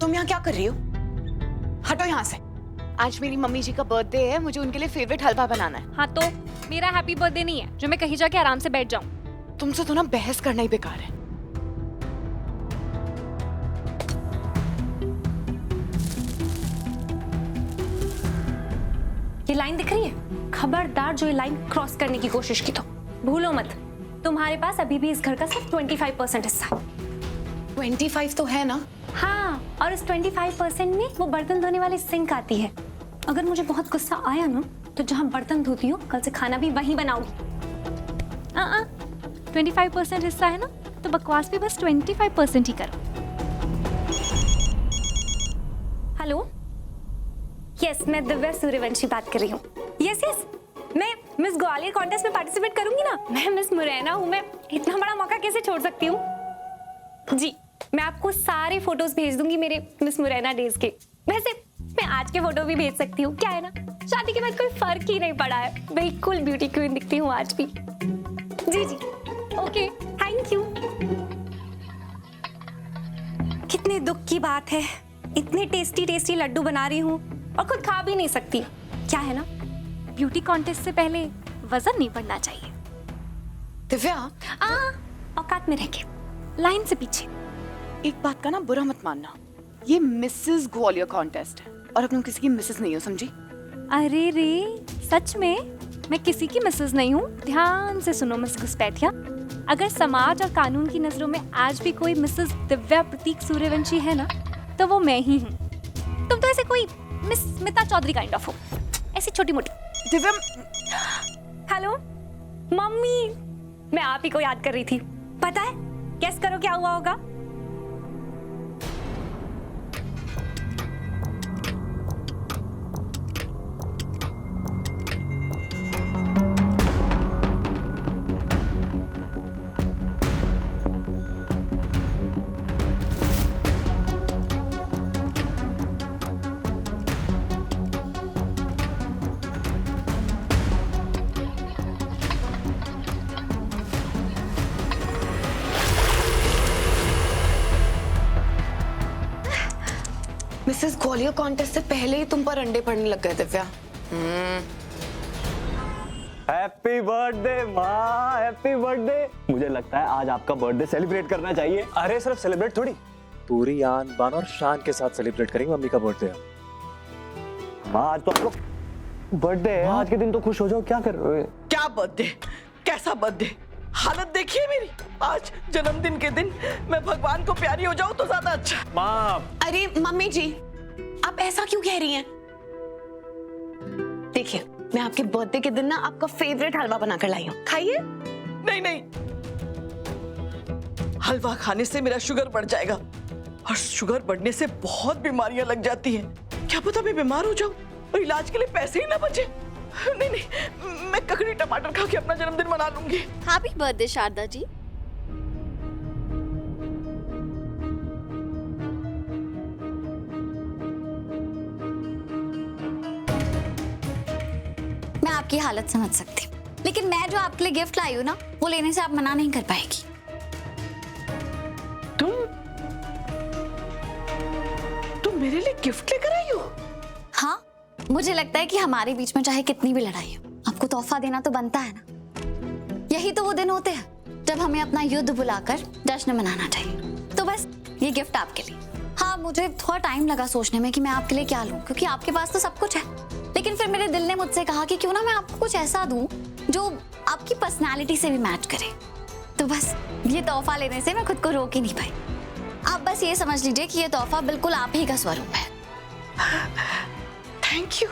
तुम यहाँ क्या कर रही हो? हटो यहाँ से। आज मेरी मम्मी जी का बर्थडे है, मुझे उनके लिए फेवरेट हलवा बनाना है। हाँ तो मेरा हैप्पी बर्थडे नहीं है जो मैं कहीं जाके आराम से बैठ जाऊं। तुमसे तो ना बहस करना ही बेकार है। ये लाइन दिख रही है? खबरदार जो ये लाइन क्रॉस करने की कोशिश की तो भूलो मत, तुम्हारे पास अभी भी इस घर का सिर्फ 25% हिस्सा है। 25 तो है ना? हाँ, और इस 25% में वो बर्तन धोने वाली सिंक आती है। अगर मुझे बहुत गुस्सा आया ना तो जहाँ बर्तन धोती हूँ कल से खाना भी वहीं बनाऊंगी। 25% हिस्सा है ना तो बकवास भी बस 25% ही करो। हेलो, यस मैं दिव्या सूर्यवंशी बात कर रही हूँ। यस मैं मिस ग्वालियर कॉन्टेस्ट में पार्टिसिपेट करूंगी ना। मैं मिस मुरैना हूँ, मैं इतना बड़ा मौका कैसे छोड़ सकती हूँ। जी मैं आपको सारे फोटोज भेज दूंगी मेरे मिस मुरैना डेज के। वैसे मैं आज के फोटो भी भेज सकती हूँ, क्या है ना, शादी के बाद कोई फर्क ही नहीं पड़ा है, बिल्कुल ब्यूटी क्वीन दिखती हूँ आज भी। जी जी ओके थैंक यू। कितने दुख की बात है, इतने टेस्टी टेस्टी लड्डू बना रही हूँ और खुद खा भी नहीं सकती। क्या है ना, ब्यूटी कॉन्टेस्ट से पहले वजन नहीं बढ़ना चाहिए। दिव्या, औकात में रह के, लाइन से पीछे। एक बात का ना बुरा मत मानना, ये मिसेस ग्वालियर कॉन्टेस्ट है और अब तुम किसी की मिसेस नहीं हो, समझी? अरे रे, सच में मैं किसी की मिसेस नहीं हूँ। ध्यान से सुनो मिस घुसपैठिया, अगर समाज और कानून की नजरों में आज भी कोई मिसेस दिव्या प्रतीक सूर्यवंशी है ना तो वो मैं ही हूँ। तुम तो ऐसे कोई miss Smita Chaudhary kind of हो, ऐसी छोटी मोटी। दिव्या, हेलो मम्मी, मैं आप ही को याद कर रही थी। पता है, गेस करो क्या हुआ होगा? मिसेस ग्वालियर कॉन्टेस्ट से पहले ही तुम पर अंडे पड़ने लग गए दिव्या। हैप्पी बर्थडे माँ, हैप्पी बर्थडे। मुझे लगता है आज आपका बर्थडे सेलिब्रेट करना चाहिए। अरे सिर्फ सेलिब्रेट थोड़ी, पूरी आन बान और शान के साथ सेलिब्रेट करेंगे मम्मी का बर्थडे। माँ आज तो आप लोग बर्थडे है, आज के दिन तो खुश हो जाओ। क्या कर रहे हो? क्या बर्थडे, कैसा बर्थडे, हालत देखिए मेरी। आज जन्मदिन के दिन मैं भगवान को प्यारी हो जाऊं तो ज्यादा अच्छा। माँ, अरे मम्मी जी, आप ऐसा क्यों कह रही हैं? देखिए, मैं आपके बर्थडे के दिन ना आपका फेवरेट हलवा बनाकर लाई हूँ, खाइए। नहीं नहीं, हलवा खाने से मेरा शुगर बढ़ जाएगा और शुगर बढ़ने से बहुत बीमारियां लग जाती हैं। क्या पता मैं बीमार हो जाऊं और इलाज के लिए पैसे ही ना बचे। नहीं नहीं, मैं ककड़ी टमाटर खा के अपना जन्मदिन मना लूंगी। Happy birthday Sharda ji. मैं आपकी हालत समझ सकती हूँ, लेकिन मैं जो आपके लिए गिफ्ट लाई हूँ ना, वो लेने से आप मना नहीं कर पाएगी। तुम मेरे लिए गिफ्ट लेकर आई हो? हाँ, मुझे लगता है कि हमारे बीच में चाहे कितनी भी लड़ाई हो, आपको तोहफा देना तो बनता है ना। यही तो वो दिन होते हैं जब हमें अपना युद्ध बुलाकर जश्न मनाना चाहिए। तो बस ये गिफ्ट आपके लिए। हाँ, मुझे थोड़ा टाइम लगा सोचने में कि मैं आपके लिए क्या लूं, क्योंकि आपके पास तो सब कुछ है। लेकिन फिर मेरे दिल ने मुझसे कहा कि क्यों ना मैं आपको कुछ ऐसा दूं जो आपकी पर्सनैलिटी से भी मैच करे। तो बस ये तोहफा लेने से मैं खुद को रोक ही नहीं पाई। आप बस ये समझ लीजिए कि ये तोहफा बिल्कुल आप ही का स्वरूप है। Thank you.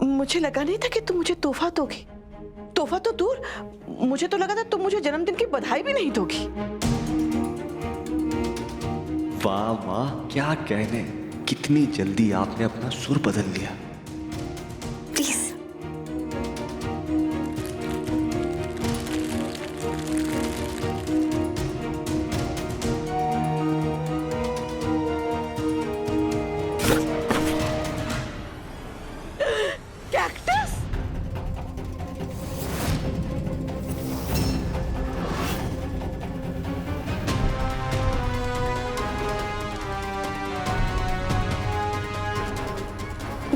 मुझे लगा नहीं था कि तुम मुझे तोहफा दोगी। तोहफा तो दूर, मुझे तो लगा था तुम मुझे जन्मदिन की बधाई भी नहीं दोगी। वाह वाह, क्या कहने, कितनी जल्दी आपने अपना सुर बदल लिया। प्लीज। कैक्टस?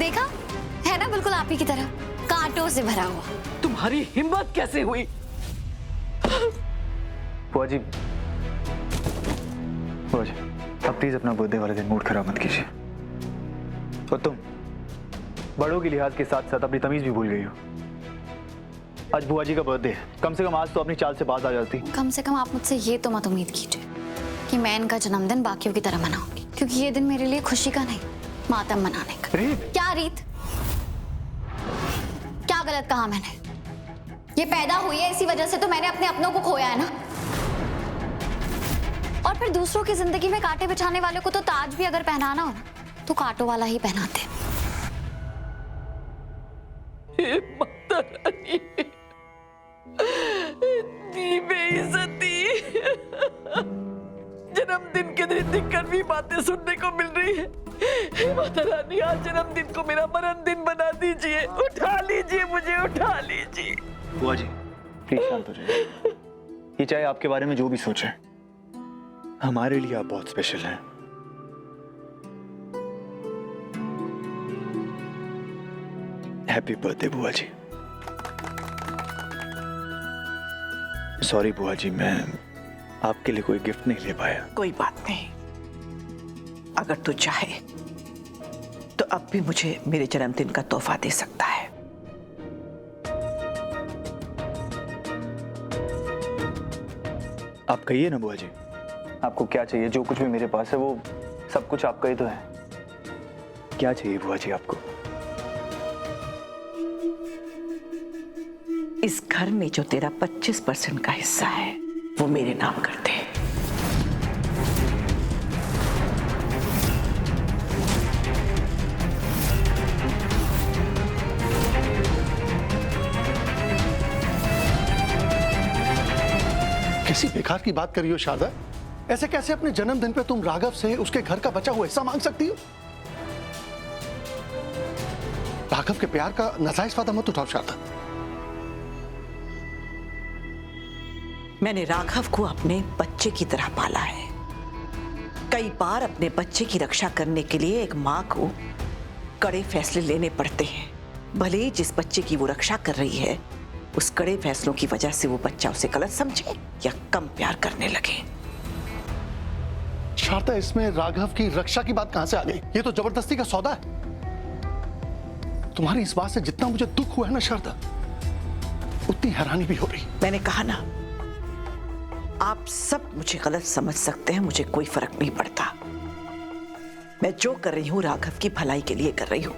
देखा है ना, बिल्कुल आप ही की तरह, कांटों से भरा हुआ। तुम्हारी हिम्मत कैसे हुई? बुआ जी अब प्लीज अपना बर्थडे वाले दिन मूड खराब मत कीजिए। और तुम बड़ों के लिहाज के साथ साथ अपनी तमीज भी भूल गई हो। आज बुआ जी का बर्थडे है, कम से कम आज तो अपनी चाल से बाज आ जाती। कम से कम आप मुझसे ये तो मत उम्मीद कीजिए कि मैं इनका जन्मदिन बाकियों की तरह मनाऊंगी, क्योंकि ये दिन मेरे लिए खुशी का नहीं, मातम मनाने का। रीत, क्या रीत? क्या गलत कहा मैंने? ये पैदा हुई है इसी वजह से तो मैंने अपने अपनों को खोया है ना। और फिर दूसरों की जिंदगी में कांटे बिछाने वालों को तो ताज भी अगर पहनाना हो ना तो कांटों वाला ही पहनाते। हे माता रानी, इतनी बेइज्जती जन्मदिन के दिन इतनी कड़वी बातें सुनने को मिल रही है। हे माता रानी, आज जन्मदिन को मेरा मरण दिन बना दीजिए। उठा लीजिए मुझे, उठा लीजिए। बुआ जी प्लीज शांत हो जाइए। ये चाहे आपके बारे में जो भी सोचे, हमारे लिए आप बहुत स्पेशल हैं। हैप्पी बर्थडे बुआ जी। सॉरी बुआ जी, मैं आपके लिए कोई गिफ्ट नहीं ले पाया। कोई बात नहीं, अगर तू चाहे तो अब भी मुझे मेरे जन्मदिन का तोहफा दे सकता है। आप कहिए ना बुआ जी, आपको क्या चाहिए? जो कुछ भी मेरे पास है वो सब कुछ आपका ही तो है। क्या चाहिए बुआ जी आपको? इस घर में जो तेरा 25% का हिस्सा है वो मेरे नाम कर दे। किसी बेकार की बात कर रही हो शारदा? ऐसे कैसे अपने जन्मदिन पे तुम राघव से उसके घर का बचा हुआ हिस्सा मांग सकती हो? राघव के प्यार का नाजायज फायदा मत उठाओ शारदा। मैंने राघव को अपने बच्चे की तरह पाला है। कई बार अपने बच्चे की रक्षा करने के लिए एक मां को कड़े फैसले लेने पड़ते हैं। भले ही जिस बच्चे की वो रक्षा कर रही है उस कड़े फैसलों की वजह से वो बच्चा उसे गलत समझे या कम प्यार करने लगे। शारदा, इसमें राघव की रक्षा की बात कहां से आ गई? ये तो जबरदस्ती का सौदा है। तुम्हारी इस बात से जितना मुझे दुख हुआ है ना शारदा, उतनी हैरानी भी हो रही। मैंने कहा ना, आप सब मुझे गलत समझ सकते हैं, मुझे कोई फर्क नहीं पड़ता। मैं जो कर रही हूं राघव की भलाई के लिए कर रही हूं।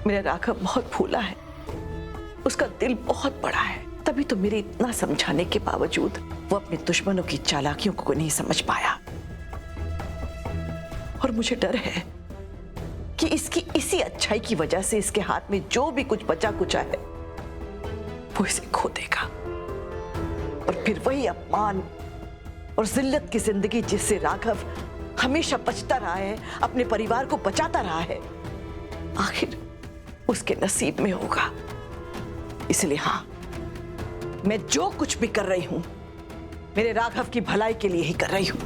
मेरा राघव बहुत भोला है, उसका दिल बहुत बड़ा है, तभी तो मेरे इतना समझाने के बावजूद वो अपने दुश्मनों की चालाकियों को नहीं समझ पाया। और मुझे डर है कि इसकी इसी अच्छाई की वजह से इसके हाथ में जो भी कुछ बचा कुचा है वो इसे खो देगा, और फिर वही अपमान और जिल्लत की जिंदगी जिससे राघव हमेशा बचता रहा है, अपने परिवार को बचाता रहा है, आखिर उसके नसीब में होगा। इसलिए हाँ, मैं जो कुछ भी कर रही हूं मेरे राघव की भलाई के लिए ही कर रही हूं।